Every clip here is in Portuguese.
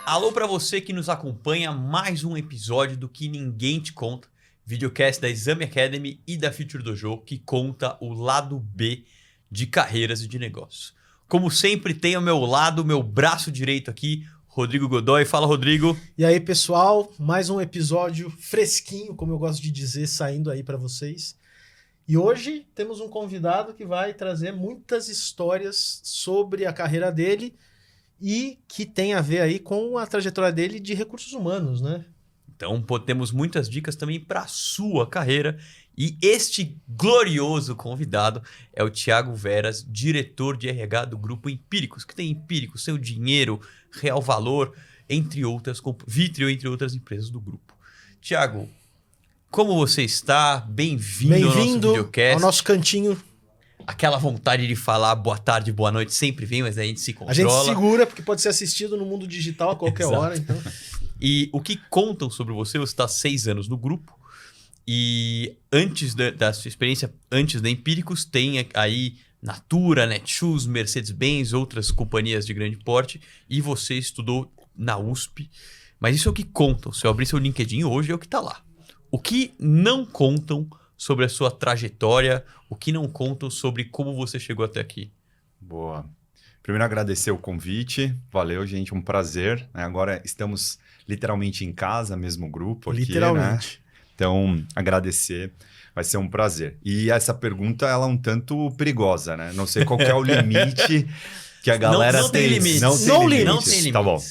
Alô para você que nos acompanha, mais um episódio do Que Ninguém Te Conta, videocast da Exame Academy e da Future Dojo, que conta o lado B de carreiras e de negócios. Como sempre, tem ao meu lado, meu braço direito aqui, Rodrigo Godoy. Fala, Rodrigo. E aí, pessoal, mais um episódio fresquinho, como eu gosto de dizer, saindo aí para vocês. E hoje temos um convidado que vai trazer muitas histórias sobre a carreira dele e que tem a ver aí com a trajetória dele de recursos humanos, né? Então, temos muitas dicas também para a sua carreira. E este glorioso convidado é o Thiago Veras, diretor de RH do Grupo Empíricos, que tem Empíricos, Seu Dinheiro, Real Valor, entre outras, Vitrio, entre outras empresas do grupo. Thiago, como você está? Bem-vindo ao nosso videocast. Ao nosso cantinho. Aquela vontade de falar boa tarde, boa noite sempre vem, mas a gente se controla. A gente segura, porque pode ser assistido no mundo digital a qualquer hora. Então. E o que contam sobre você? Você está há 6 anos no grupo. E antes da sua experiência, antes da Empíricos, tem aí Natura, Netshoes, Mercedes-Benz, outras companhias de grande porte. E você estudou na USP. Mas isso é o que contam. Se eu abrir seu LinkedIn hoje, é o que está lá. O que não contam sobre a sua trajetória, o que não contam sobre como você chegou até aqui? Boa. Primeiro, agradecer o convite. Valeu, gente. Um prazer. Agora estamos literalmente em casa, mesmo grupo aqui, literalmente. Né? Então, agradecer. Vai ser um prazer. E essa pergunta, ela é um tanto perigosa, né? Não sei qual que é o limite que a galera não tem limites. Não tem limites. Não tem limites. Tá bom.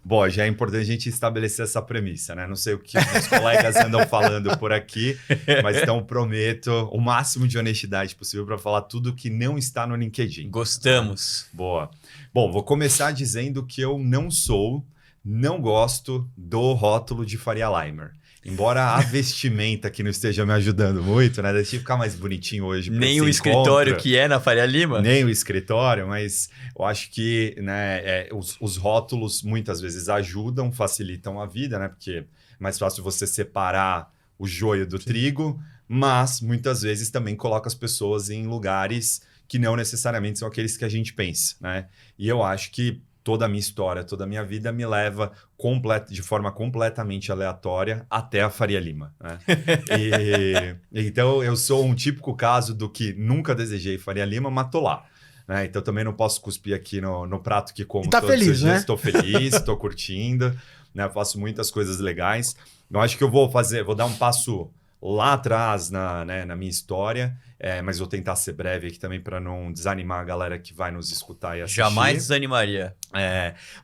Bom, já é importante a gente estabelecer essa premissa, né? Não sei o que os colegas andam falando por aqui, mas então prometo o máximo de honestidade possível para falar tudo que não está no LinkedIn. Gostamos. Boa. Bom, vou começar dizendo que eu não gosto do rótulo de Faria Limer. Embora a vestimenta aqui não esteja me ajudando muito, né? Deixa eu ficar mais bonitinho hoje. Nem o escritório que é na Faria Lima? Nem o escritório, mas eu acho que né, os rótulos muitas vezes ajudam, facilitam a vida, né? Porque é mais fácil você separar o joio do trigo, mas muitas vezes também coloca as pessoas em lugares que não necessariamente são aqueles que a gente pensa, né? E eu acho que toda a minha história, toda a minha vida me leva de forma completamente aleatória até a Faria Lima. Né? Então, eu sou um típico caso do que nunca desejei Faria Lima, mas tô lá. Né? Então, também não posso cuspir aqui no prato que como todos os dias. Né? Estou feliz, estou curtindo, né? Faço muitas coisas legais. Eu acho que eu vou dar um passo lá atrás na minha história, mas vou tentar ser breve aqui também para não desanimar a galera que vai nos escutar e assistir. Jamais desanimaria.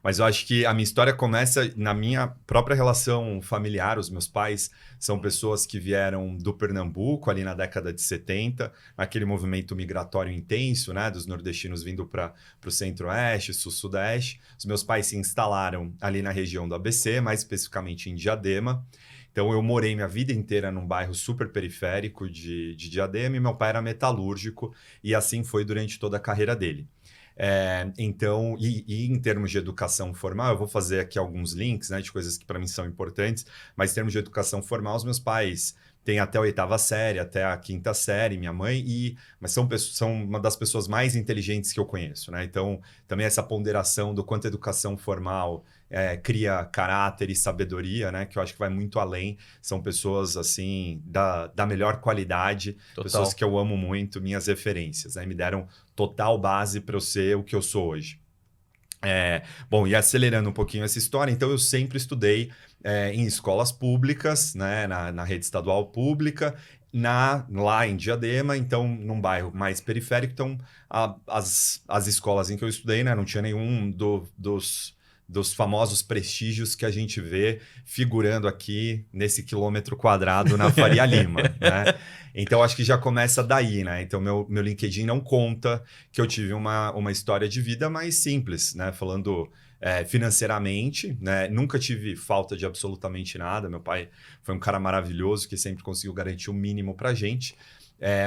Mas eu acho que a minha história começa na minha própria relação familiar. Os meus pais são pessoas que vieram do Pernambuco ali na década de 70, naquele movimento migratório intenso, né, dos nordestinos vindo para o centro-oeste, sul-sudeste. Os meus pais se instalaram ali na região do ABC, mais especificamente em Diadema. Então, eu morei minha vida inteira num bairro super periférico de Diadema e meu pai era metalúrgico e assim foi durante toda a carreira dele. Então, em termos de educação formal, eu vou fazer aqui alguns links, né, de coisas que para mim são importantes, mas em termos de educação formal, os meus pais têm até a 8ª série, até a 5ª série, minha mãe, mas são uma das pessoas mais inteligentes que eu conheço, né? Então, também essa ponderação do quanto a educação formal cria caráter e sabedoria, né? Que eu acho que vai muito além. São pessoas, assim, da melhor qualidade, Total. Pessoas que eu amo muito, minhas referências, né? Me deram total base para eu ser o que eu sou hoje. Bom, e acelerando um pouquinho essa história, então eu sempre estudei em escolas públicas, né, na rede estadual pública, lá em Diadema, então num bairro mais periférico. Então as escolas em que eu estudei, né, não tinha nenhum dos famosos prestígios que a gente vê figurando aqui nesse quilômetro quadrado na Faria Lima, né? Então, acho que já começa daí, né? Então, meu LinkedIn não conta que eu tive uma história de vida mais simples, né? Falando financeiramente, né? Nunca tive falta de absolutamente nada. Meu pai foi um cara maravilhoso que sempre conseguiu garantir o mínimo pra gente.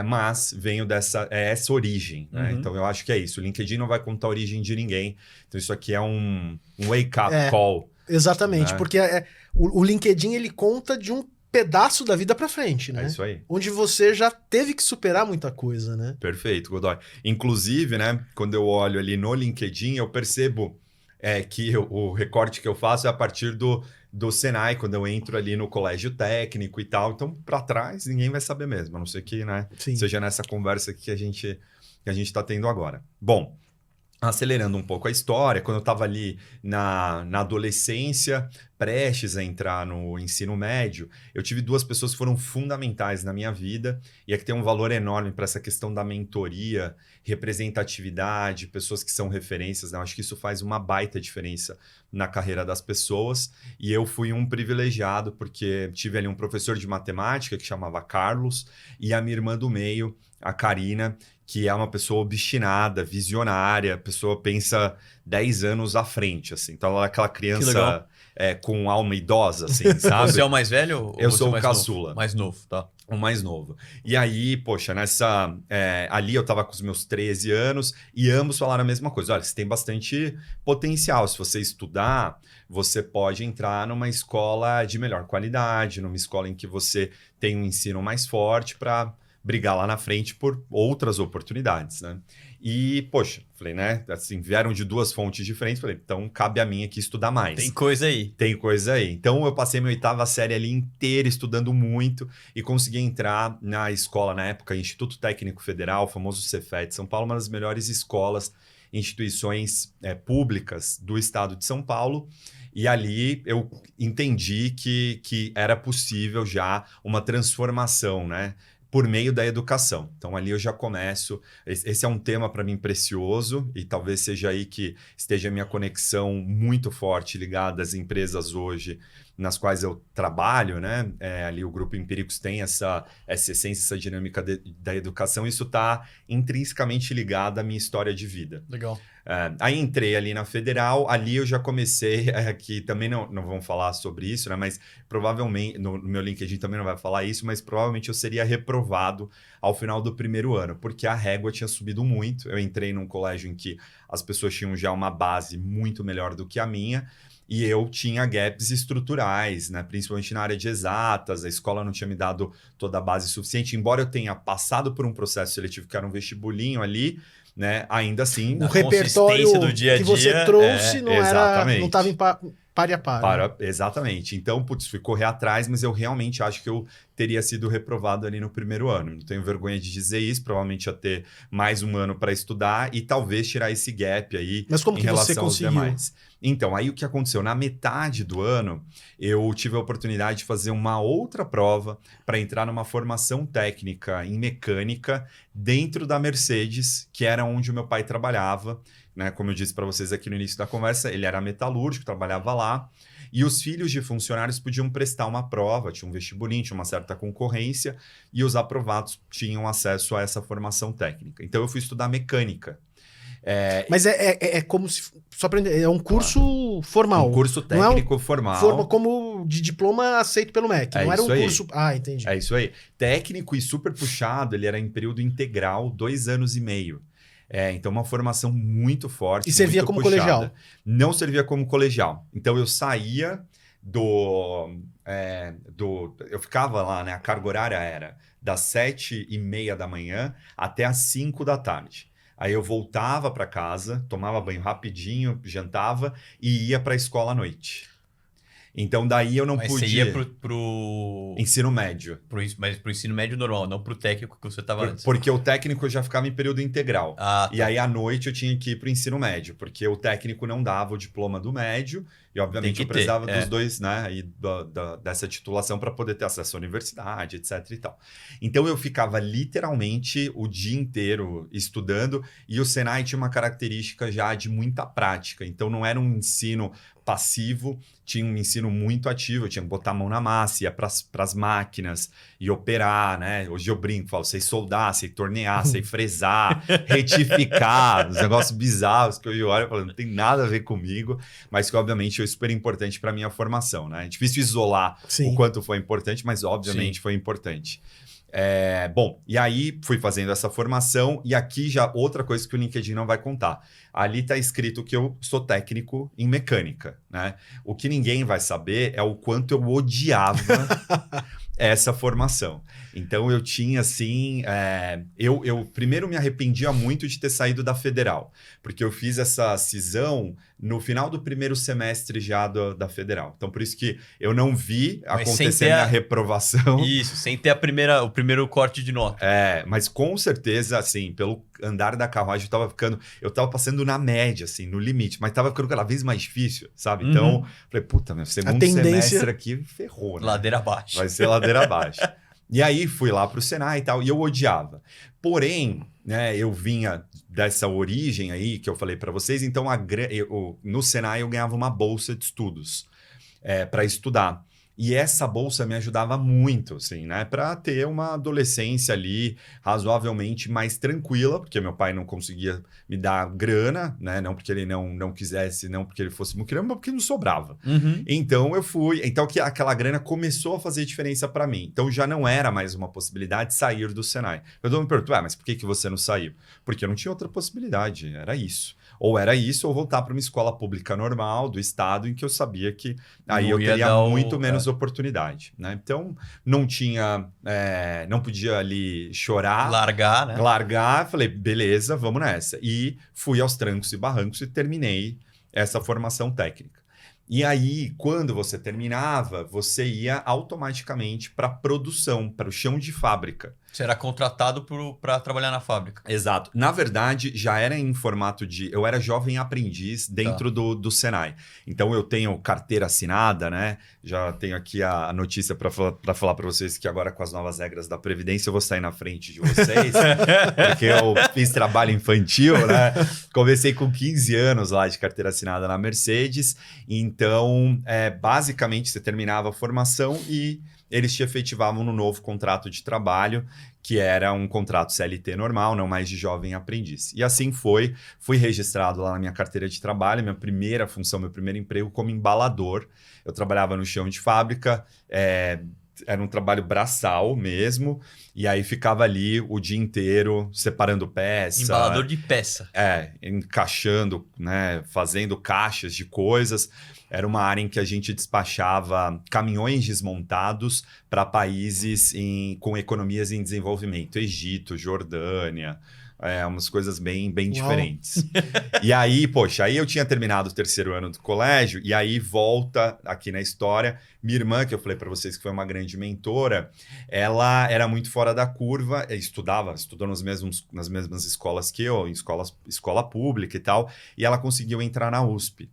Mas venho essa origem, né? Então eu acho que é isso. O LinkedIn não vai contar a origem de ninguém. Então isso aqui é um wake-up call. Exatamente, né? Porque o LinkedIn ele conta de um pedaço da vida pra frente, né? É isso aí. Onde você já teve que superar muita coisa, né? Perfeito, Godoy. Inclusive, né, quando eu olho ali no LinkedIn, eu percebo que o recorte que eu faço é a partir do Senai, quando eu entro ali no colégio técnico e tal. Então, para trás, ninguém vai saber mesmo, a não ser que, né, Sim. seja nessa conversa que a gente está tendo agora. Bom, acelerando um pouco a história, quando eu estava ali na adolescência, prestes a entrar no ensino médio, eu tive duas pessoas que foram fundamentais na minha vida e é que tem um valor enorme para essa questão da mentoria, representatividade, pessoas que são referências, né? Eu acho que isso faz uma baita diferença na carreira das pessoas e eu fui um privilegiado porque tive ali um professor de matemática que chamava Carlos e a minha irmã do meio, a Karina, que é uma pessoa obstinada, visionária, a pessoa pensa 10 anos à frente, assim. Então, ela é aquela criança com alma idosa, assim, sabe? Você é o mais velho? Ou Eu você sou é o mais caçula. Novo? Mais novo, tá. O mais novo. E aí, poxa, ali eu tava com os meus 13 anos e ambos falaram a mesma coisa. Olha, você tem bastante potencial. Se você estudar, você pode entrar numa escola de melhor qualidade, numa escola em que você tem um ensino mais forte para brigar lá na frente por outras oportunidades, né? E, poxa, falei, né? Assim, vieram de duas fontes diferentes, falei, então cabe a mim aqui estudar mais. Tem coisa aí. Tem coisa aí. Então, eu passei minha 8ª série ali inteira estudando muito e consegui entrar na escola, na época, Instituto Técnico Federal, o famoso Cefet de São Paulo, uma das melhores escolas, instituições públicas do estado de São Paulo. E ali eu entendi que era possível já uma transformação, né? Por meio da educação. Então, ali eu já começo. Esse é um tema para mim precioso e talvez seja aí que esteja a minha conexão muito forte ligada às empresas hoje nas quais eu trabalho, né? Ali o Grupo Empíricos tem essa essência, essa dinâmica da educação. Isso está intrinsecamente ligado à minha história de vida. Legal. Aí entrei ali na Federal, ali eu já comecei, que também não vamos falar sobre isso, né? Mas provavelmente, no meu LinkedIn também não vai falar isso, mas provavelmente eu seria reprovado ao final do primeiro ano, porque a régua tinha subido muito. Eu entrei num colégio em que as pessoas tinham já uma base muito melhor do que a minha, e eu tinha gaps estruturais, né? Principalmente na área de exatas, a escola não tinha me dado toda a base suficiente, embora eu tenha passado por um processo seletivo que era um vestibulinho ali, né? Ainda assim, o repertório do dia a que você dia, trouxe não exatamente. estava em par a par. Exatamente. Então, putz, fui correr atrás, mas eu realmente acho que eu teria sido reprovado ali no primeiro ano. Não tenho vergonha de dizer isso, provavelmente ia ter mais um ano para estudar e talvez tirar esse gap aí. Mas como em que você relação aos conseguiu? demais. Então, aí o que aconteceu? Na metade do ano, eu tive a oportunidade de fazer uma outra prova para entrar numa formação técnica em mecânica dentro da Mercedes, que era onde o meu pai trabalhava. Né? Como eu disse para vocês aqui no início da conversa, ele era metalúrgico, trabalhava lá. E os filhos de funcionários podiam prestar uma prova, tinha um vestibulinho, tinha uma certa concorrência, e os aprovados tinham acesso a essa formação técnica. Então, eu fui estudar mecânica. Mas é como se... Só para entender, é um curso formal. Um curso técnico formal. Como de diploma aceito pelo MEC. Não era um curso... Ah, entendi. É isso aí. Técnico e super puxado, ele era em período integral, 2 anos e meio. Então, uma formação muito forte. E servia como colegial? Não servia como colegial. Então, eu saía eu ficava lá, né? A carga horária era das 7h30 da manhã até as 5 da tarde. Aí eu voltava para casa, tomava banho rapidinho, jantava e ia para a escola à noite. Então, daí eu não podia... Mas você ia pro... Ensino médio. Mas pro ensino médio normal, não pro técnico que você estava antes. Porque o técnico eu já ficava em período integral. Ah, tá. E aí, à noite, eu tinha que ir pro ensino médio. Porque o técnico não dava o diploma do médio. E, obviamente, eu precisava dos dois, né? E dessa titulação para poder ter acesso à universidade, etc e tal. Então, eu ficava literalmente o dia inteiro estudando. E o Senai tinha uma característica já de muita prática. Então, não era um ensino passivo, tinha um ensino muito ativo, eu tinha que botar a mão na massa, ia para as máquinas e operar, né? Hoje eu brinco, falo, sei soldar, sei tornear, sei fresar, retificar, os negócios bizarros que eu olho e falo, não tem nada a ver comigo, mas que obviamente foi super importante para a minha formação, né? É difícil isolar o quanto foi importante, mas obviamente foi importante. Bom, e aí fui fazendo essa formação e aqui já outra coisa que o LinkedIn não vai contar. Ali está escrito que eu sou técnico em mecânica, né? O que ninguém vai saber é o quanto eu odiava essa formação. Então eu tinha assim, eu primeiro me arrependia muito de ter saído da Federal, porque eu fiz essa cisão no final do primeiro semestre já da Federal. Então por isso que eu não vi acontecer a minha reprovação. Isso, sem ter o primeiro corte de nota. Mas com certeza, assim, pelo andar da carruagem, eu tava passando na média, assim, no limite, mas tava ficando cada vez mais difícil, sabe? Então, falei, puta, meu segundo semestre aqui ferrou, né? Ladeira abaixo. Vai ser ladeira abaixo. E aí fui lá pro Senai e tal, e eu odiava. Porém, né, eu vinha dessa origem aí que eu falei para vocês, então no Senai eu ganhava uma bolsa de estudos para estudar. E essa bolsa me ajudava muito, assim, né? Para ter uma adolescência ali razoavelmente mais tranquila, porque meu pai não conseguia me dar grana, né? Não porque ele não quisesse, não porque ele fosse muquirana, mas porque não sobrava. Então eu fui. Então aquela grana começou a fazer diferença para mim. Então já não era mais uma possibilidade sair do Senai. Eu me pergunto, mas por que você não saiu? Porque eu não tinha outra possibilidade, era isso. Ou era isso, ou voltar para uma escola pública normal do estado, em que eu sabia que aí eu teria muito menos oportunidade, né? Então, não podia ali chorar. Largar, né? Largar, falei, beleza, vamos nessa. E fui aos trancos e barrancos e terminei essa formação técnica. E aí, quando você terminava, você ia automaticamente para a produção, para o chão de fábrica. Você era contratado para trabalhar na fábrica. Exato. Na verdade, já era em formato de... Eu era jovem aprendiz dentro do Senai. Então, eu tenho carteira assinada, né? Já tenho aqui a notícia para falar para vocês que agora, com as novas regras da Previdência, eu vou sair na frente de vocês. Porque eu fiz trabalho infantil, né? Comecei com 15 anos lá de carteira assinada na Mercedes. Então, basicamente, você terminava a formação e eles te efetivavam no novo contrato de trabalho, que era um contrato CLT normal, não mais de jovem aprendiz. E assim fui registrado lá na minha carteira de trabalho, minha primeira função, meu primeiro emprego como embalador. Eu trabalhava no chão de fábrica, era um trabalho braçal mesmo, e aí ficava ali o dia inteiro separando peça. Embalador de peça. Encaixando, né, fazendo caixas de coisas. Era uma área em que a gente despachava caminhões desmontados para países com economias em desenvolvimento. Egito, Jordânia, umas coisas bem diferentes. E aí, aí eu tinha terminado o terceiro ano do colégio, e aí volta aqui na história. Minha irmã, que eu falei para vocês que foi uma grande mentora, ela era muito fora da curva, estudou nas mesmas escolas que eu, escola pública e tal, e ela conseguiu entrar na USP.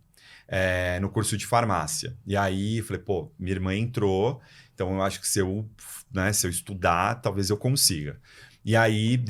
No curso de farmácia. E aí, falei, minha irmã entrou, então eu acho que se eu estudar, talvez eu consiga. E aí,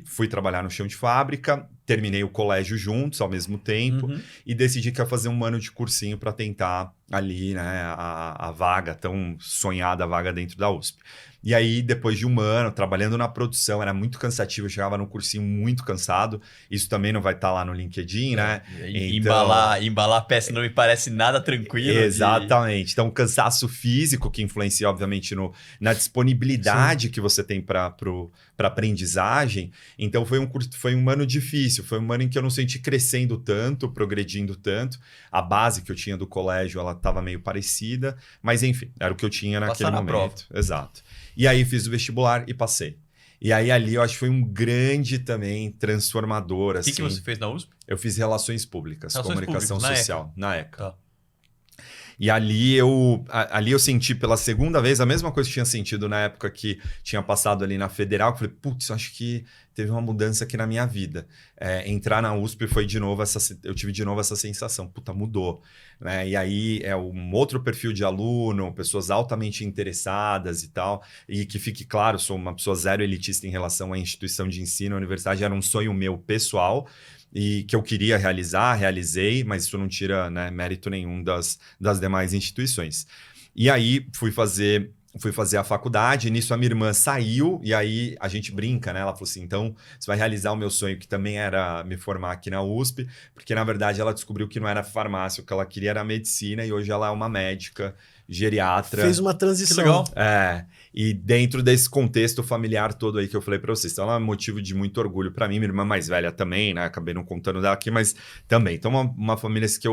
fui trabalhar no chão de fábrica, terminei o colégio juntos ao mesmo tempo, e decidi que ia fazer um ano de cursinho para tentar ali, né, a vaga, tão sonhada vaga dentro da USP. E aí, depois de um ano, trabalhando na produção, era muito cansativo, eu chegava no cursinho muito cansado. Isso também não vai estar lá no LinkedIn, né? Então... Embalar peça não me parece nada tranquilo. Exatamente. Então, cansaço físico que influencia, obviamente, na disponibilidade que você tem para aprendizagem. Então, foi um ano difícil. Foi um ano em que eu não senti crescendo tanto, progredindo tanto. A base que eu tinha do colégio, ela estava meio parecida. Mas, enfim, era o que eu tinha naquele momento. Prova. Exato. E aí fiz o vestibular e passei. E aí ali eu acho que foi um grande também transformador. O que você fez na USP? Eu fiz Relações Públicas, Comunicação Social, na ECA. Tá. E ali eu senti pela segunda vez a mesma coisa que tinha sentido na época que tinha passado ali na Federal. Eu falei, putz, acho que teve uma mudança aqui na minha vida. Entrar na USP foi de novo eu tive de novo essa sensação, puta, mudou. Né? E aí é um outro perfil de aluno, pessoas altamente interessadas e tal. E que fique claro, sou uma pessoa zero elitista em relação à instituição de ensino, a universidade era um sonho meu pessoal. E que eu queria realizei, mas isso não tira, né, mérito nenhum das demais instituições. E aí fui fazer fui fazer a faculdade, e nisso a minha irmã saiu, e aí a gente brinca, né? Ela falou assim, então você vai realizar o meu sonho, que também era me formar aqui na USP, porque na verdade ela descobriu que não era farmácia, o que ela queria era medicina, e hoje ela é uma médica geriatra. Fez uma transição. Que legal. E dentro desse contexto familiar todo aí que eu falei pra vocês. Então, ela é um motivo de muito orgulho pra mim. Minha irmã mais velha também, né? Acabei não contando dela aqui, mas também. Então, uma família que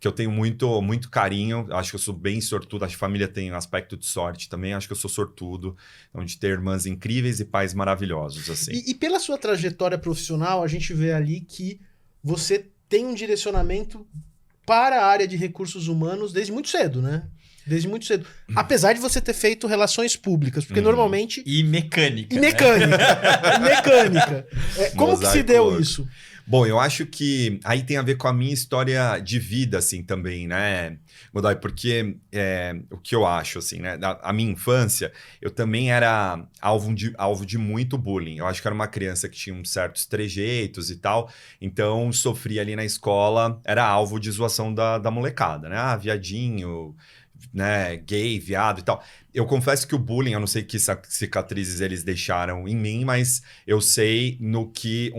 eu tenho muito, muito carinho. Acho que eu sou bem sortudo. Acho que a família tem um aspecto de sorte também. Acho que eu sou sortudo. Então, de ter irmãs incríveis e pais maravilhosos, assim. E pela sua trajetória profissional, a gente vê ali que você tem um direcionamento para a área de recursos humanos desde muito cedo, né? Desde muito cedo. Apesar de você ter feito relações públicas, porque normalmente... E mecânica. E mecânica. E mecânica. Como que se deu isso? Bom, eu acho que aí tem a ver com a minha história de vida, assim, também, né, Godoy? Porque o que eu acho, assim, né? A minha infância, eu também era alvo de muito bullying. Eu acho que era uma criança que tinha uns certos trejeitos e tal, então sofria ali na escola, era alvo de zoação da molecada, né? Ah, viadinho, né, gay, viado e tal. Eu confesso que o bullying, eu não sei que cicatrizes eles deixaram em mim, mas eu sei no que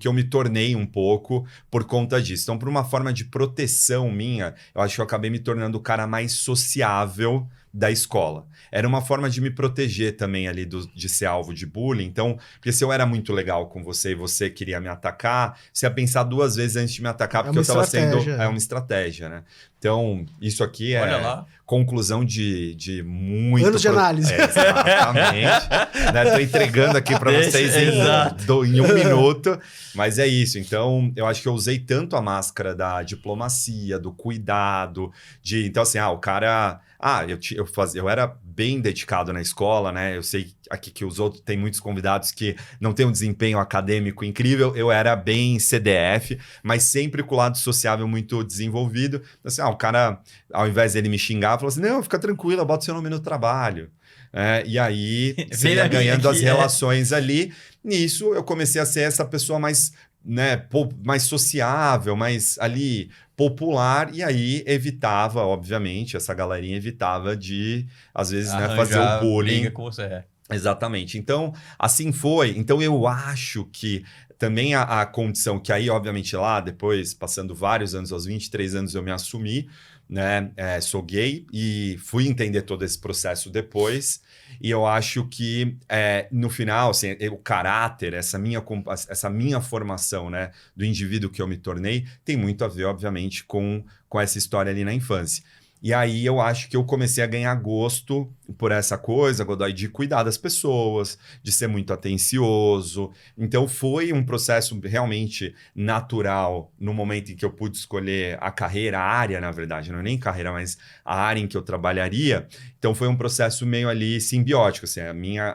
eu me tornei um pouco por conta disso. Então, por uma forma de proteção minha, eu acho que eu acabei me tornando o cara mais sociável da escola. Era uma forma de me proteger também ali de ser alvo de bullying. Então, porque se eu era muito legal com você e você queria me atacar, você ia pensar 2 vezes antes de me atacar, porque eu estava sendo... É uma estratégia, né? Então, isso aqui Olha lá. Conclusão de muito... Anos de análise. Exatamente. Né? Tô entregando aqui para vocês em 1 minuto, mas é isso. Então, eu acho que eu usei tanto a máscara da diplomacia, do cuidado, então assim, o cara... eu era bem dedicado na escola, né? Eu sei aqui que os outros tem muitos convidados que não têm um desempenho acadêmico incrível. Eu era bem CDF, mas sempre com o lado sociável muito desenvolvido. Assim, o cara, ao invés dele me xingar, falou assim: não, fica tranquilo, bota seu nome no trabalho. E aí, você ia ganhando as relações ali. Nisso, eu comecei a ser essa pessoa mais, né, mais sociável, mais ali popular, e aí evitava, obviamente, essa galerinha evitava de, às vezes, né, fazer o bullying. Briga com você. Exatamente. Então, assim foi. Então, eu acho que também a condição que aí, obviamente, lá, depois, passando vários anos, aos 23 anos, eu me assumi, né? Sou gay e fui entender todo esse processo depois. E eu acho que, no final, assim, o caráter, essa minha formação, né, do indivíduo que eu me tornei, tem muito a ver, obviamente, com essa história ali na infância. E aí eu acho que eu comecei a ganhar gosto por essa coisa, Godoy, de cuidar das pessoas, de ser muito atencioso. Então foi um processo realmente natural no momento em que eu pude escolher a carreira, a área, na verdade, não é nem carreira, mas a área em que eu trabalharia. Então foi um processo meio ali simbiótico, assim,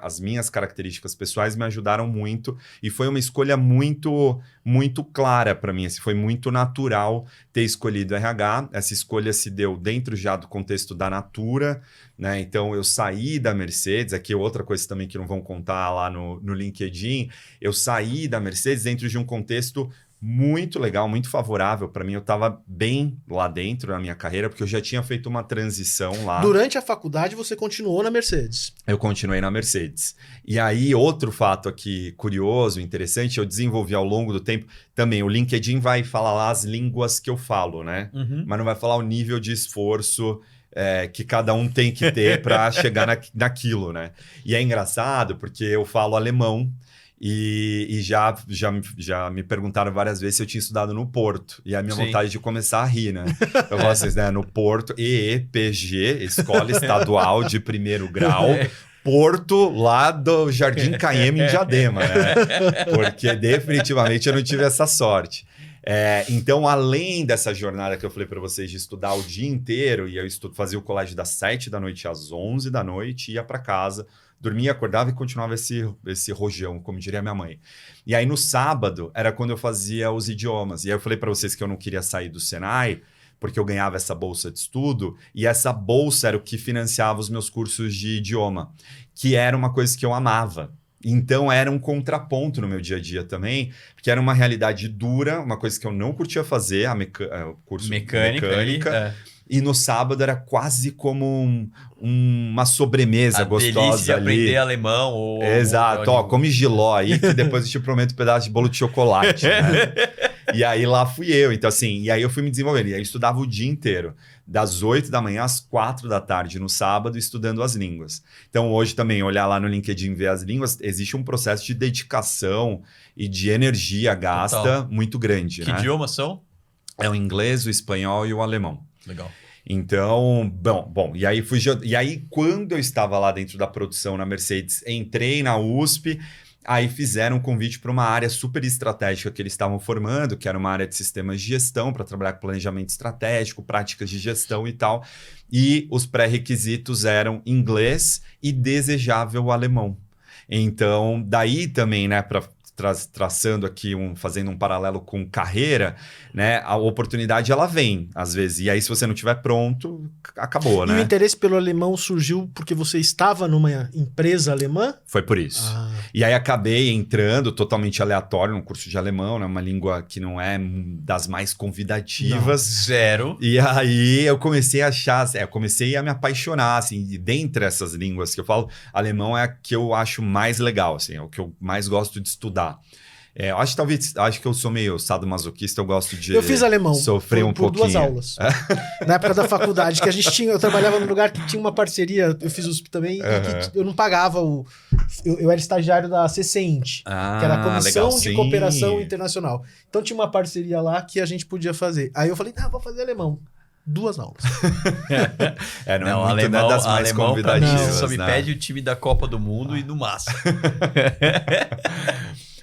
as minhas características pessoais me ajudaram muito e foi uma escolha muito, muito clara para mim, assim, foi muito natural ter escolhido RH. Essa escolha se deu dentro já do contexto da Natura, né? Então eu saí da Mercedes, aqui outra coisa também que não vão contar lá no LinkedIn, eu saí da Mercedes dentro de um contexto muito legal, muito favorável para mim. Eu estava bem lá dentro na minha carreira, porque eu já tinha feito uma transição lá. Durante a faculdade, você continuou na Mercedes? Eu continuei na Mercedes. E aí, outro fato aqui curioso, interessante, eu desenvolvi ao longo do tempo também. O LinkedIn vai falar lá as línguas que eu falo, né? Uhum. Mas não vai falar o nível de esforço que cada um tem que ter para chegar naquilo, né? E é engraçado porque eu falo alemão. E já me perguntaram várias vezes se eu tinha estudado no Porto. E a minha vontade de começar a rir, né? Eu vocês, né? No Porto, EEPG, Escola Estadual de Primeiro Grau. Porto, lá do Jardim Caema, em Diadema, né? Porque definitivamente eu não tive essa sorte. Então, além dessa jornada que eu falei para vocês de estudar o dia inteiro, e eu fazia o colégio das 7 da noite às 11 da noite, ia para casa, dormia, acordava e continuava esse rojão, como diria minha mãe. E aí, no sábado, era quando eu fazia os idiomas. E aí eu falei para vocês que eu não queria sair do Senai, porque eu ganhava essa bolsa de estudo, e essa bolsa era o que financiava os meus cursos de idioma, que era uma coisa que eu amava. Então era um contraponto no meu dia a dia também, porque era uma realidade dura, uma coisa que eu não curtia fazer, o curso mecânica. E no sábado era quase como uma sobremesa gostosa delícia de ali. aprender alemão. Ou Exato. Ó, come jiló aí, que depois eu te prometo um pedaço de bolo de chocolate, né? E aí lá fui eu. Então assim, e aí eu fui me desenvolvendo. E aí eu estudava o dia inteiro. Das 8 da manhã às 4 da tarde no sábado, estudando as línguas. Então hoje também, olhar lá no LinkedIn e ver as línguas, existe um processo de dedicação e de energia gasta Total. muito grande, Que né? idiomas são? É o inglês, o espanhol e o alemão. Legal. Então, e aí quando eu estava lá dentro da produção na Mercedes, entrei na USP, aí fizeram um convite para uma área super estratégica que eles estavam formando, que era uma área de sistemas de gestão, para trabalhar com planejamento estratégico, práticas de gestão e tal. E os pré-requisitos eram inglês e desejável o alemão. Então, daí também, né, traçando aqui, fazendo um paralelo com carreira, né? A oportunidade, ela vem, às vezes. E aí, se você não estiver pronto, acabou, né? E o interesse pelo alemão surgiu porque você estava numa empresa alemã? Foi por isso. E aí, acabei entrando totalmente aleatório num curso de alemão, né? Uma língua que não é das mais convidativas. Não, zero. E aí, eu comecei a achar... eu comecei a me apaixonar, assim. E dentre essas línguas que eu falo, alemão é a que eu acho mais legal, assim. É o que eu mais gosto de estudar. Acho que eu sou meio sadomasoquista, eu gosto de Eu fiz alemão sofrer um por pouquinho. 2 aulas. Na época da faculdade, que a gente tinha, eu trabalhava num lugar que tinha uma parceria, eu fiz USP também, e que eu não pagava eu era estagiário da CCINT, que era a Comissão legal, de sim. Cooperação Internacional. Então tinha uma parceria lá que a gente podia fazer. Aí eu falei, vou fazer alemão. 2 aulas. Não é muito das mais alemão convidativas, só me né? pede o time da Copa do Mundo e no máximo.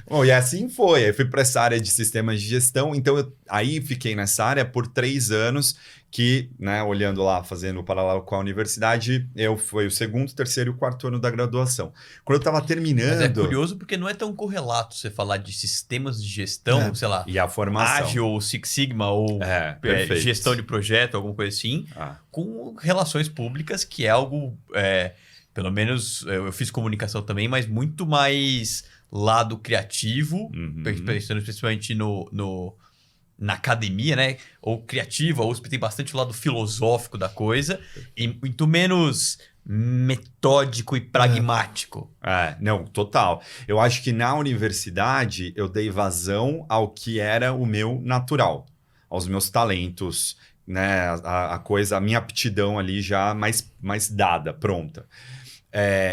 Bom, e assim foi. Aí fui para essa área de sistemas de gestão. Então, aí fiquei nessa área por 3 anos que, né, olhando lá, fazendo o paralelo com a universidade, foi o 2º, 3º e o 4º ano da graduação. Quando eu estava terminando... Mas é curioso porque não é tão correlato você falar de sistemas de gestão, sei lá, e a formação. Ágil ou Six Sigma ou gestão de projeto, alguma coisa assim, com relações públicas, que é algo, pelo menos eu fiz comunicação também, mas muito mais lado criativo, pensando especialmente na academia, né? Ou criativa, a USP tem bastante o lado filosófico da coisa e muito menos metódico e pragmático. Não, total. Eu acho que na universidade eu dei vazão ao que era o meu natural, aos meus talentos, né? A minha aptidão ali já mais dada, pronta.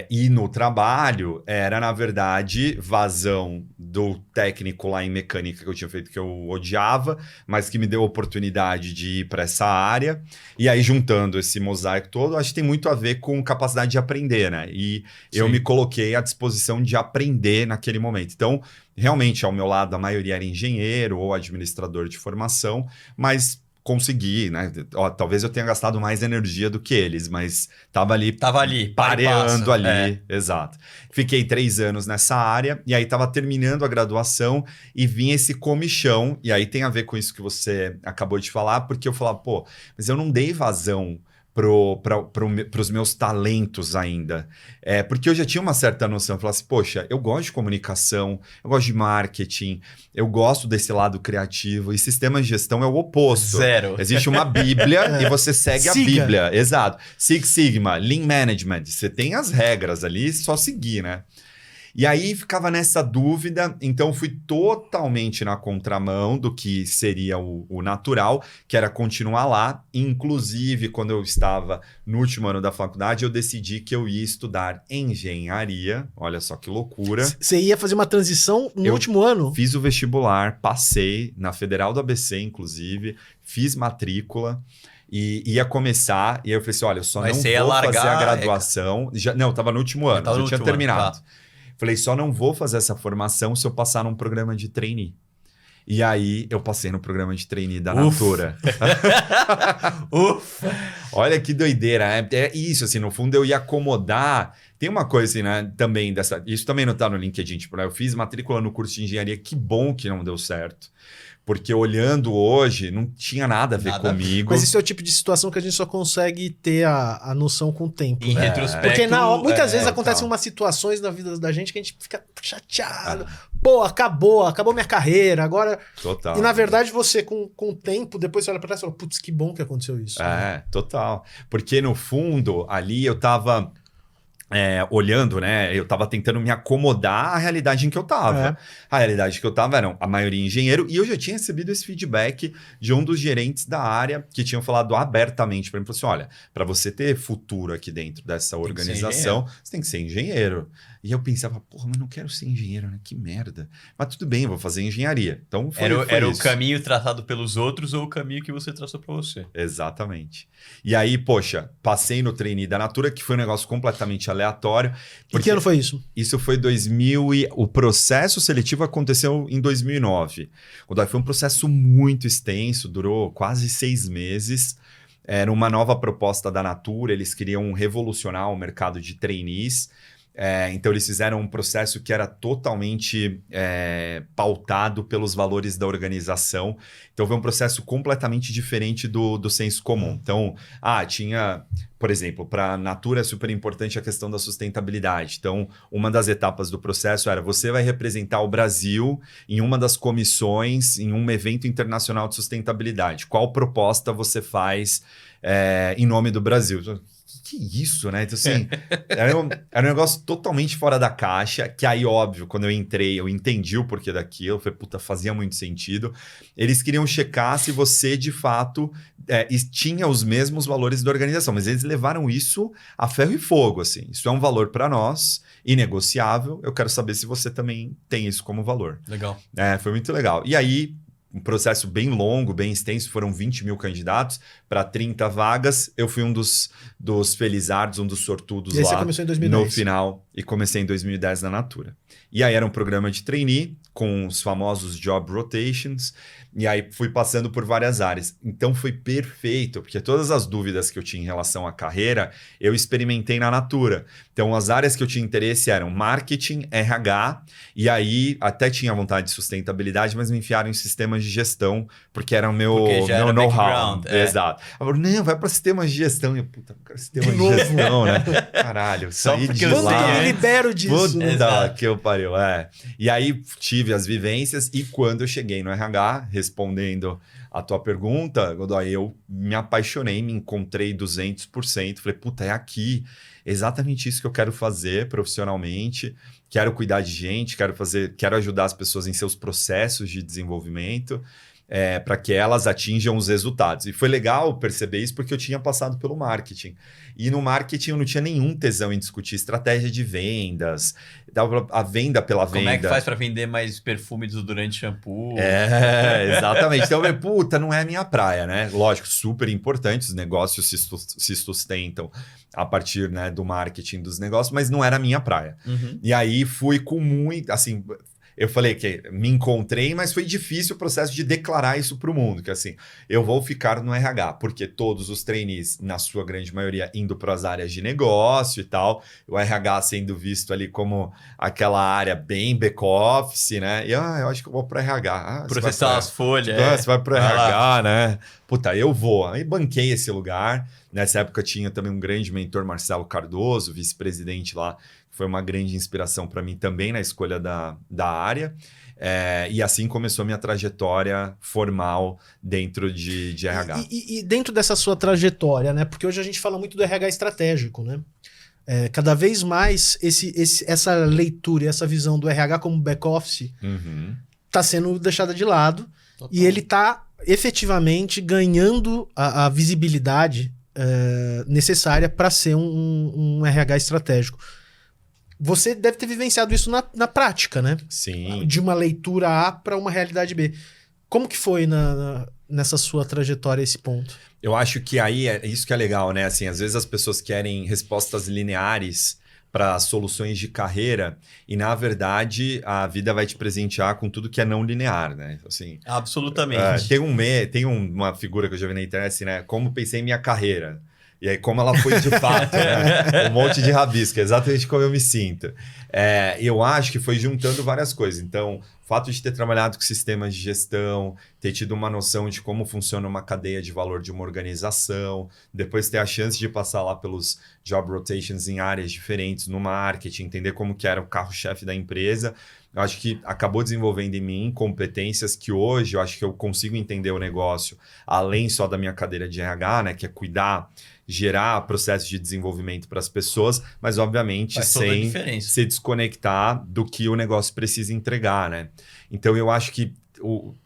E no trabalho era, na verdade, vazão do técnico lá em mecânica que eu tinha feito, que eu odiava, mas que me deu a oportunidade de ir para essa área. E aí, juntando esse mosaico todo, acho que tem muito a ver com capacidade de aprender, né? E eu me coloquei à disposição de aprender naquele momento. Então, realmente, ao meu lado, a maioria era engenheiro ou administrador de formação, mas... consegui, né? Talvez eu tenha gastado mais energia do que eles, mas tava ali pareando ali. Exato. Fiquei 3 anos nessa área e aí tava terminando a graduação e vinha esse comichão, e aí tem a ver com isso que você acabou de falar, porque eu falava, mas eu não dei vazão pros meus talentos ainda. Porque eu já tinha uma certa noção. Eu falava assim, poxa, eu gosto de comunicação, eu gosto de marketing, eu gosto desse lado criativo, e sistemas de gestão é o oposto. Zero. Existe uma bíblia e você segue a bíblia. Exato. Six Sigma, Lean Management. Você tem as regras ali, só seguir, né? E aí ficava nessa dúvida, então fui totalmente na contramão do que seria o natural, que era continuar lá. Inclusive, quando eu estava no último ano da faculdade, eu decidi que eu ia estudar engenharia. Olha só que loucura. Você ia fazer uma transição no último ano? Fiz o vestibular, passei na Federal do ABC, inclusive, fiz matrícula. E ia começar, e aí eu falei assim, olha, eu só não vou fazer a graduação. Não, eu estava no último ano, já tinha terminado. Falei, só não vou fazer essa formação se eu passar num programa de trainee. E aí, eu passei no programa de trainee da Natura. Olha que doideira. É isso, assim, no fundo eu ia acomodar. Tem uma coisa, assim, né, também dessa... Isso também não tá no LinkedIn. Tipo, eu fiz matrícula no curso de engenharia, que bom que não deu certo. Porque olhando hoje, não tinha nada a ver Nada a ver. comigo. Mas esse é o tipo de situação que a gente só consegue ter a noção com o tempo. Em né? retrospecto... Porque muitas vezes total. acontecem umas situações na vida da gente que a gente fica chateado. Pô, acabou minha carreira, agora... Total. E na verdade você, com o tempo, depois você olha pra trás e fala, putz, que bom que aconteceu isso. Total. Porque no fundo, ali eu tava... olhando, né? Eu tava tentando me acomodar à realidade em que eu tava. A realidade que eu tava era a maioria engenheiro, e eu já tinha recebido esse feedback de um dos gerentes da área que tinham falado abertamente para mim, falou assim, olha, para você ter futuro aqui dentro dessa organização, você tem que ser engenheiro. E eu pensava, porra, mas não quero ser engenheiro, né? Que merda. Mas tudo bem, eu vou fazer engenharia. Então foi Era isso. o caminho traçado pelos outros ou o caminho que você traçou para você? Exatamente. E aí, poxa, passei no trainee da Natura, que foi um negócio completamente aleatório. E que ano foi isso? Isso foi 2000 e... O processo seletivo aconteceu em 2009. Foi um processo muito extenso, durou quase 6 meses. Era uma nova proposta da Natura, eles queriam revolucionar o mercado de trainees. Então eles fizeram um processo que era totalmente pautado pelos valores da organização. Então foi um processo completamente diferente do senso comum. Então, tinha, por exemplo, para a Natura é super importante a questão da sustentabilidade. Então, uma das etapas do processo era você vai representar o Brasil em uma das comissões, em um evento internacional de sustentabilidade. Qual proposta você faz em nome do Brasil? Que isso, né? Então, assim, era um negócio totalmente fora da caixa, que aí, óbvio, quando eu entrei, eu entendi o porquê daquilo, foi, puta, fazia muito sentido. Eles queriam checar se você, de fato, tinha os mesmos valores da organização, mas eles levaram isso a ferro e fogo, assim. Isso é um valor para nós, inegociável, eu quero saber se você também tem isso como valor. Legal. Foi muito legal. E aí... Um processo bem longo, bem extenso, foram 20 mil candidatos para 30 vagas. Eu fui um dos felizardos, um dos sortudos e aí lá você começou em 2010. no final e comecei em 2010 na Natura. E aí era um programa de trainee com os famosos job rotations e aí fui passando por várias áreas. Então foi perfeito, porque todas as dúvidas que eu tinha em relação à carreira, eu experimentei na Natura. Então as áreas que eu tinha interesse eram marketing, RH, e aí até tinha vontade de sustentabilidade, mas me enfiaram em sistemas de gestão, porque era o meu know-how. Exato. Eu falei, não, vai para sistemas de gestão. Eu, puta, não quero sistemas de gestão, né? Caralho, saí de Quando lá. eu me libero disso? Puta que eu pariu, E aí tive as vivências e quando eu cheguei no RH, respondendo a tua pergunta, Godoy, eu me apaixonei, me encontrei 200%. Falei, puta, é aqui. Exatamente isso que eu quero fazer profissionalmente. Quero cuidar de gente, quero ajudar as pessoas em seus processos de desenvolvimento. Para que elas atinjam os resultados. E foi legal perceber isso porque eu tinha passado pelo marketing. E no marketing eu não tinha nenhum tesão em discutir estratégia de vendas, a venda pela venda. Como é que faz para vender mais perfume desodorante, shampoo? Exatamente. Então eu falei, puta, não é a minha praia, né? Lógico, super importante, os negócios se sustentam a partir, né, do marketing dos negócios, mas não era a minha praia. Uhum. E aí fui com muito, assim... Eu falei que me encontrei, mas foi difícil o processo de declarar isso para o mundo, que assim, eu vou ficar no RH, porque todos os trainees, na sua grande maioria, indo para as áreas de negócio e tal, o RH sendo visto ali como aquela área bem back-office, né? E eu acho que eu vou para RH. Processar as folhas. Você vai para RH, né? Puta, eu vou. Aí banquei esse lugar. Nessa época tinha também um grande mentor, Marcelo Cardoso, vice-presidente lá, foi uma grande inspiração para mim também na escolha da área. E assim começou a minha trajetória formal dentro de RH. E dentro dessa sua trajetória, né? Porque hoje a gente fala muito do RH estratégico, né? Cada vez mais essa leitura e essa visão do RH como back-office está sendo deixada de lado. Total. E ele está efetivamente ganhando a visibilidade necessária para ser um RH estratégico. Você deve ter vivenciado isso na prática, né? Sim. De uma leitura A para uma realidade B. Como que foi nessa sua trajetória esse ponto? Eu acho que aí é isso que é legal, né? Assim, às vezes as pessoas querem respostas lineares para soluções de carreira e, na verdade, a vida vai te presentear com tudo que é não linear, né? Assim, absolutamente. Tem uma figura que eu já vi na internet, assim, né? Como pensei em minha carreira. E aí, como ela foi de fato, né? Um monte de rabisco, exatamente como eu me sinto. Eu acho que foi juntando várias coisas. Então, o fato de ter trabalhado com sistemas de gestão, ter tido uma noção de como funciona uma cadeia de valor de uma organização, depois ter a chance de passar lá pelos job rotations em áreas diferentes, no marketing, entender como que era o carro-chefe da empresa, eu acho que acabou desenvolvendo em mim competências que hoje eu acho que eu consigo entender o negócio, além só da minha cadeira de RH, né, que é cuidar, gerar processos de desenvolvimento para as pessoas, mas obviamente sem se desconectar do que o negócio precisa entregar, né? Então eu acho que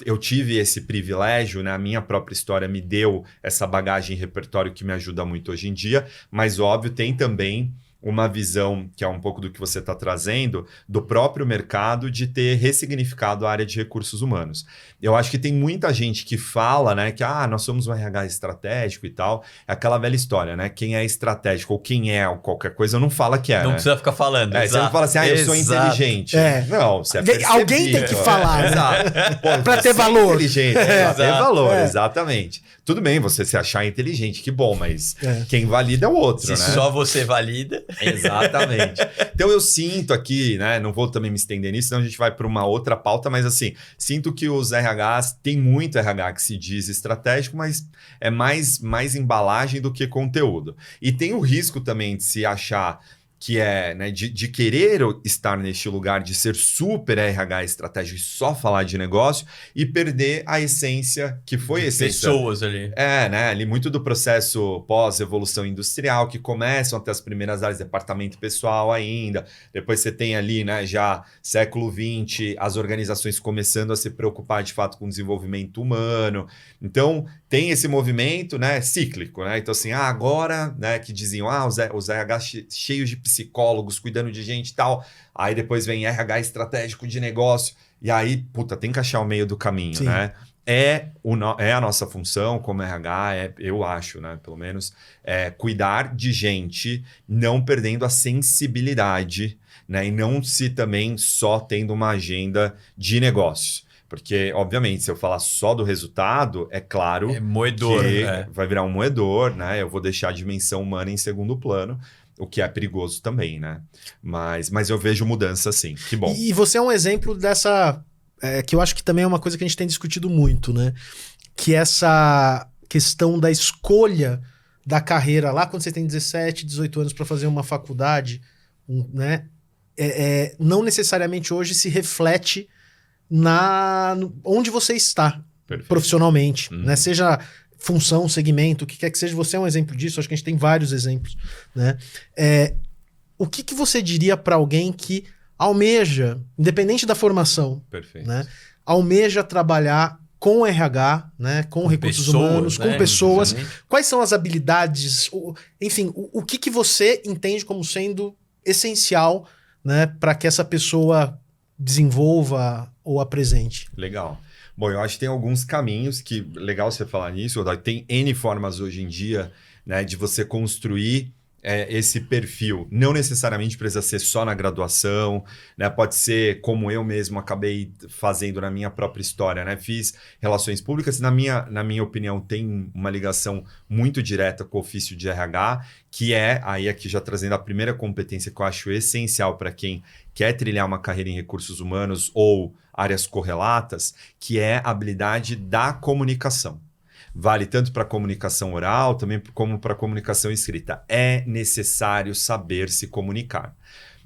eu tive esse privilégio, né? A minha própria história me deu essa bagagem e repertório que me ajuda muito hoje em dia, mas óbvio tem também uma visão, que é um pouco do que você está trazendo, do próprio mercado de ter ressignificado a área de recursos humanos. Eu acho que tem muita gente que fala, né, que nós somos um RH estratégico e tal. É aquela velha história, né? Quem é estratégico ou quem é qualquer coisa não fala que é, Não né? precisa ficar falando. Você não fala assim, eu sou inteligente. Não, você é percebido. Alguém tem que falar, né? Exato. Para ter valor. Inteligente, pra ter valor, exatamente. Tudo bem você se achar inteligente, que bom, mas quem valida é o outro, Se né? só você valida. Exatamente. Então eu sinto aqui, né? Não vou também me estender nisso, senão a gente vai para uma outra pauta, mas assim, sinto que os RHs, tem muito RH que se diz estratégico, mas é mais embalagem do que conteúdo. E tem o risco também de se achar que é, né, de querer estar neste lugar, de ser super RH estratégico e só falar de negócio e perder a essência, que foi a essência. Pessoas ali. Né, ali muito do processo pós-evolução industrial, que começam até as primeiras áreas, departamento pessoal ainda, depois você tem ali, né, já século XX, as organizações começando a se preocupar de fato com o desenvolvimento humano. Então, tem esse movimento, né, cíclico, né? Então, assim, agora, né, que diziam, os RH cheios de psicólogos cuidando de gente e tal. Aí depois vem RH estratégico de negócio. E aí, tem que achar o meio do caminho, né? É a nossa função como RH, eu acho, né? Pelo menos, cuidar de gente, não perdendo a sensibilidade, né? E não se também só tendo uma agenda de negócios. Porque, obviamente, se eu falar só do resultado, é claro moedor, que vai virar um moedor, né? Eu vou deixar a dimensão humana em segundo plano, o que é perigoso também, né? Mas eu vejo mudança, sim. Que bom. E você é um exemplo dessa... que eu acho que também é uma coisa que a gente tem discutido muito, né? Que essa questão da escolha da carreira lá quando você tem 17, 18 anos para fazer uma faculdade, né? Não necessariamente hoje se reflete onde você está profissionalmente, né? Seja função, segmento, o que quer que seja, você é um exemplo disso, acho que a gente tem vários exemplos, né? O que você diria para alguém que almeja, independente da formação, né? Almeja trabalhar com RH, né? Com recursos pessoas, humanos, né? com pessoas, Exatamente. Quais são as habilidades, enfim, o que você entende como sendo essencial, né? Para que essa pessoa desenvolva ou apresente? Legal. Bom, eu acho que tem alguns caminhos que... Legal você falar nisso, tem N formas hoje em dia, né, de você construir esse perfil. Não necessariamente precisa ser só na graduação, né? Pode ser como eu mesmo acabei fazendo na minha própria história, né? Fiz relações públicas, na minha opinião, tem uma ligação muito direta com o ofício de RH, que aí aqui já trazendo a primeira competência que eu acho essencial para quem quer trilhar uma carreira em recursos humanos ou áreas correlatas, que é a habilidade da comunicação. Vale tanto para a comunicação oral também como para a comunicação escrita. É necessário saber se comunicar,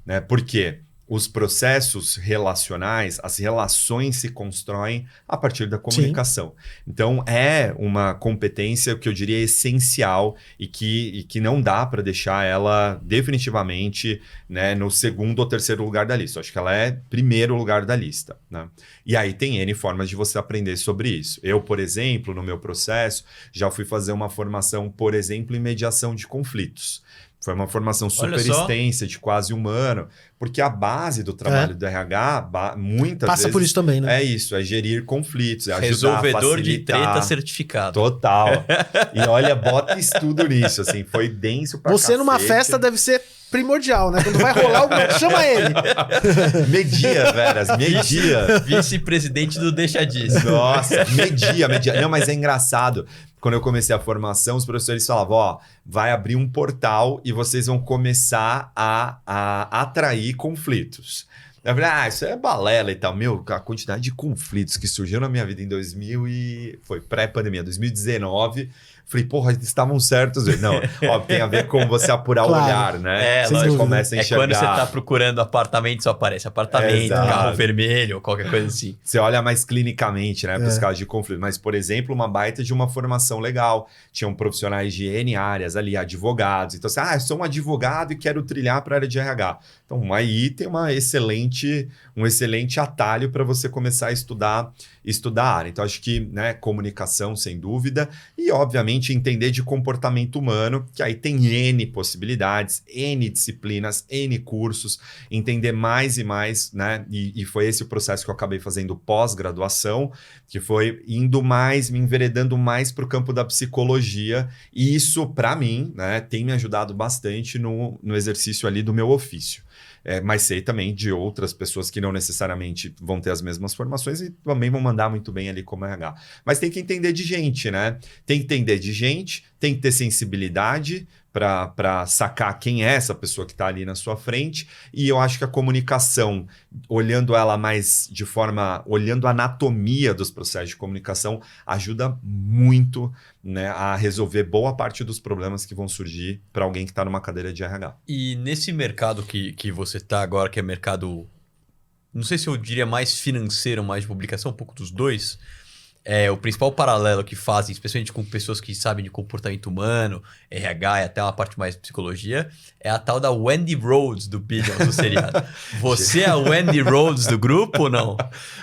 né? Por quê? Os processos relacionais, as relações se constroem a partir da comunicação. Sim. Então, é uma competência que eu diria essencial e que não dá para deixar ela definitivamente, né, no segundo ou terceiro lugar da lista. Eu acho que ela é primeiro lugar da lista, né? E aí tem N formas de você aprender sobre isso. Eu, por exemplo, no meu processo, já fui fazer uma formação, por exemplo, em mediação de conflitos. Foi uma formação super extensa, de quase um ano, porque a base do trabalho do RH, muitas vezes... Passa por isso também, né? É isso, é gerir conflitos, é ajudar, resolvedor facilitar. De treta certificado. Total. E olha, bota estudo nisso, assim, foi denso pra Você cacete. numa festa deve ser primordial, né? Quando vai rolar alguma... Chama ele! Media, Veras, media. Vice-presidente do Deixa Disso. Nossa, media. Não, mas é engraçado. Quando eu comecei a formação, os professores falavam, ó, vai abrir um portal e vocês vão começar a atrair conflitos. Eu falei, isso é balela e tal. Meu, a quantidade de conflitos que surgiu na minha vida em foi pré-pandemia, 2019... Falei, porra, eles estavam certos. Não, ó, tem a ver com você apurar o olhar, né? Você começa a enxergar. Quando você tá procurando apartamento, só aparece apartamento, carro vermelho, qualquer coisa assim. Você olha mais clinicamente, né, para os casos de conflito. Mas, por exemplo, uma baita de uma formação legal. Tinham profissionais de N áreas ali, advogados. Então, eu sou um advogado e quero trilhar para a área de RH. Então, aí tem um excelente atalho para você começar a estudar a área. Então, acho que, né, comunicação, sem dúvida, e, obviamente, entender de comportamento humano, que aí tem N possibilidades, N disciplinas, N cursos, entender mais e mais, né? E foi esse o processo que eu acabei fazendo pós-graduação, que foi me enveredando mais para o campo da psicologia, e isso, para mim, né, tem me ajudado bastante no exercício ali do meu ofício. Mas sei também de outras pessoas que não necessariamente vão ter as mesmas formações e também vão mandar muito bem ali como RH. Mas tem que entender de gente, né? Tem que entender de gente, tem que ter sensibilidade para sacar quem é essa pessoa que está ali na sua frente. E eu acho que a comunicação, olhando ela mais olhando a anatomia dos processos de comunicação, ajuda muito, né, a resolver boa parte dos problemas que vão surgir para alguém que está numa cadeira de RH. E nesse mercado que você está agora, que é mercado, não sei se eu diria mais financeiro, mais de publicação, um pouco dos dois, o principal paralelo que fazem, especialmente com pessoas que sabem de comportamento humano, RH e até uma parte mais de psicologia, é a tal da Wendy Rhodes do Billions, do seriado. Você é a Wendy Rhodes do grupo ou não?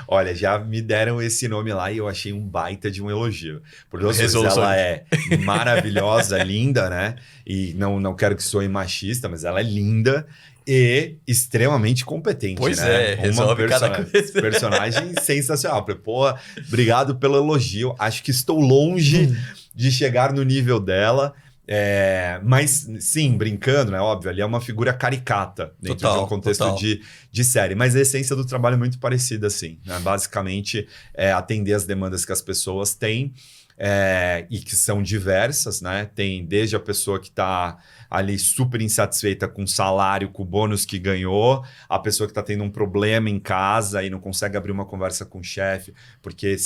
Olha, já me deram esse nome lá e eu achei um baita de um elogio. Por duas coisas, ela é maravilhosa, linda, né? E não quero que soe machista, mas ela é linda e extremamente competente, pois né? Resolve cada coisa. Personagem sensacional. Pô, obrigado pelo elogio. Acho que estou longe de chegar no nível dela. Mas, sim, brincando, né? Óbvio, ali é uma figura caricata dentro de um contexto de série. Mas a essência do trabalho é muito parecida, assim, né? Basicamente, atender as demandas que as pessoas têm. E que são diversas, né? Tem desde a pessoa que está ali super insatisfeita com o salário, com o bônus que ganhou, a pessoa que está tendo um problema em casa e não consegue abrir uma conversa com o chefe porque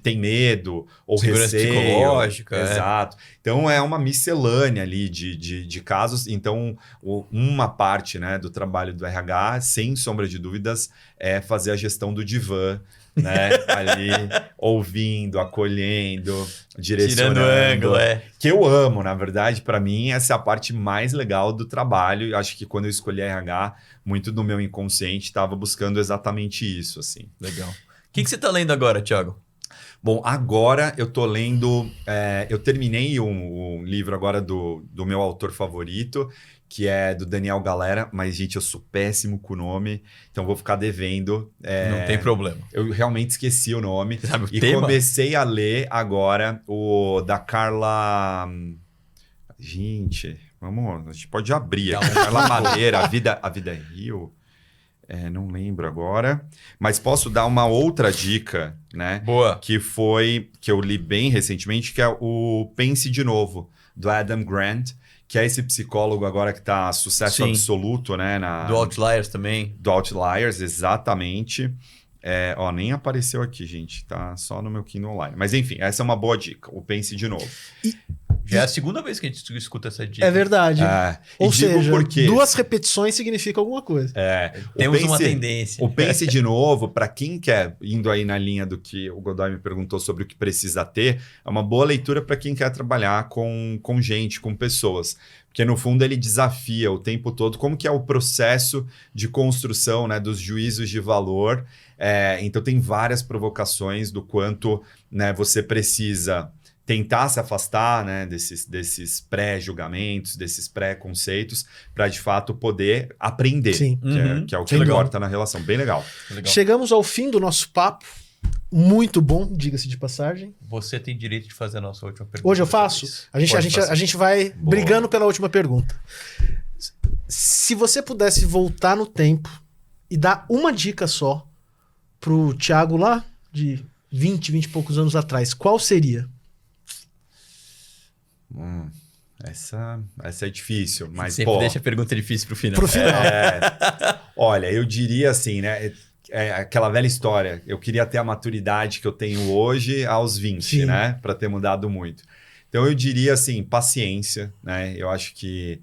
tem medo ou segurança receio. Psicológica. Exato. Então, é uma miscelânea ali de casos. Então, uma parte, né, do trabalho do RH, sem sombra de dúvidas, é fazer a gestão do divã, né? Ali ouvindo, acolhendo, direcionando. Tirando ângulo, Que eu amo, na verdade, para mim, essa é a parte mais legal do trabalho. Eu acho que quando eu escolhi a RH, muito do meu inconsciente estava buscando exatamente isso, assim. Legal. O que você está lendo agora, Thiago? Bom, agora eu tô lendo... eu terminei um livro agora do meu autor favorito, que é do Daniel Galera, mas, gente, eu sou péssimo com o nome, então vou ficar devendo. Não tem problema. Eu realmente esqueci o nome. Você sabe o e tema? Comecei a ler agora o da Carla... Gente, a gente pode abrir aqui. Carla Madeira, A Vida é Rio... não lembro agora, mas posso dar uma outra dica, né? Boa. Que eu li bem recentemente, que é o Pense de Novo, do Adam Grant, que é esse psicólogo agora que está sucesso absoluto, né? Do Outliers também. Do Outliers, exatamente. Nem apareceu aqui, gente. Tá só no meu Kindle Online. Mas enfim, essa é uma boa dica, o Pense de Novo. Já é a segunda vez que a gente escuta essa dica. É verdade. Ou seja, duas repetições significa alguma coisa. Temos uma tendência. O Pense de Novo, para quem quer, indo aí na linha do que o Godoy me perguntou sobre o que precisa ter, é uma boa leitura para quem quer trabalhar com gente, com pessoas. Porque, no fundo, ele desafia o tempo todo como que é o processo de construção, né, dos juízos de valor. Então, tem várias provocações do quanto, né, você precisa tentar se afastar, né, desses pré-julgamentos, desses pré-conceitos, para, de fato, poder aprender, Sim. Que é o que importa na relação. Bem legal. Chegamos ao fim do nosso papo. Muito bom, diga-se de passagem. Você tem direito de fazer a nossa última pergunta. Hoje eu faço? A gente vai brigando pela última pergunta. Se você pudesse voltar no tempo e dar uma dica só pro Thiago lá de 20 e poucos anos atrás, qual seria? Essa é difícil, mas Sempre deixa a pergunta difícil pro final. Pro final. Olha, eu diria assim, né? É aquela velha história. Eu queria ter a maturidade que eu tenho hoje aos 20, Sim. né? Para ter mudado muito. Então eu diria assim, paciência, né? Eu acho que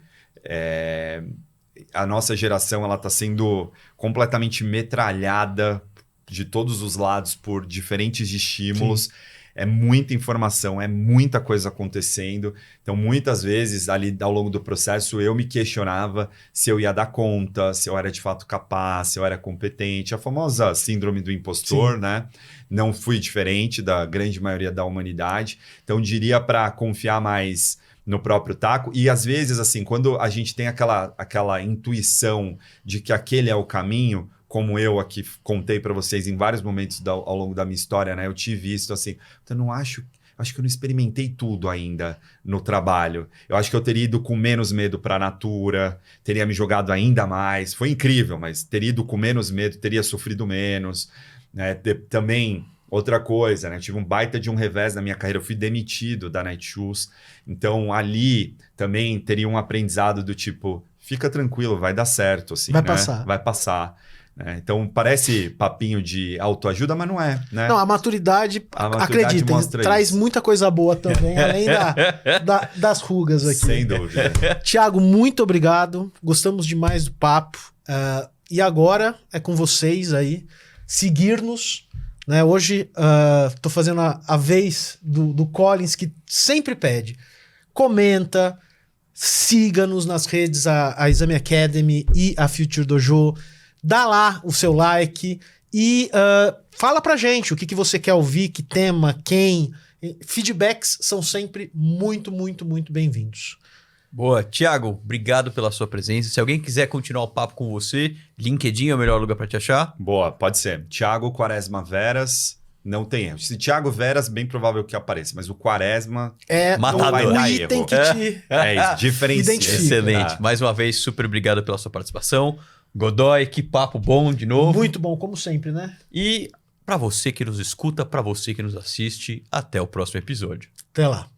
a nossa geração ela está sendo completamente metralhada de todos os lados por diferentes estímulos. Sim. É muita informação, é muita coisa acontecendo. Então, muitas vezes, ali ao longo do processo, eu me questionava se eu ia dar conta, se eu era de fato capaz, se eu era competente. A famosa síndrome do impostor, né? Não fui diferente da grande maioria da humanidade. Então, diria para confiar mais no próprio taco. E, às vezes, assim, quando a gente tem aquela intuição de que aquele é o caminho, como eu aqui contei para vocês em vários momentos ao longo da minha história, né? Eu tive isso assim, eu não acho que eu não experimentei tudo ainda no trabalho. Eu acho que eu teria ido com menos medo para a Natura, teria me jogado ainda mais. Foi incrível, mas teria ido com menos medo, teria sofrido menos. Né? Também, outra coisa, né? Eu tive um baita de um revés na minha carreira, eu fui demitido da Netshoes. Então, ali também teria um aprendizado do tipo, fica tranquilo, vai dar certo. Assim, vai né? passar. Vai passar. Então, parece papinho de autoajuda, mas não é. Né? Não, a maturidade acredita, traz isso. Muita coisa boa também, além das rugas aqui. Sem dúvida. Thiago, muito obrigado. Gostamos demais do papo. E agora é com vocês aí, seguir-nos. Né? Hoje tô fazendo a vez do Collins, que sempre pede. Comenta, siga-nos nas redes, a Exame Academy e a Future Dojo. Dá lá o seu like e fala pra gente o que você quer ouvir, que tema, quem. Feedbacks são sempre muito, muito, muito bem-vindos. Boa. Thiago, obrigado pela sua presença. Se alguém quiser continuar o papo com você, LinkedIn é o melhor lugar para te achar? Boa, pode ser. Thiago Quaresma Veras, não tem erro. Se Thiago Veras, bem provável que apareça, mas o Quaresma matador. O item que te isso, diferencia. Excelente. Mais uma vez, super obrigado pela sua participação. Godoy, que papo bom de novo. Muito bom, como sempre, né? E para você que nos escuta, para você que nos assiste, até o próximo episódio. Até lá.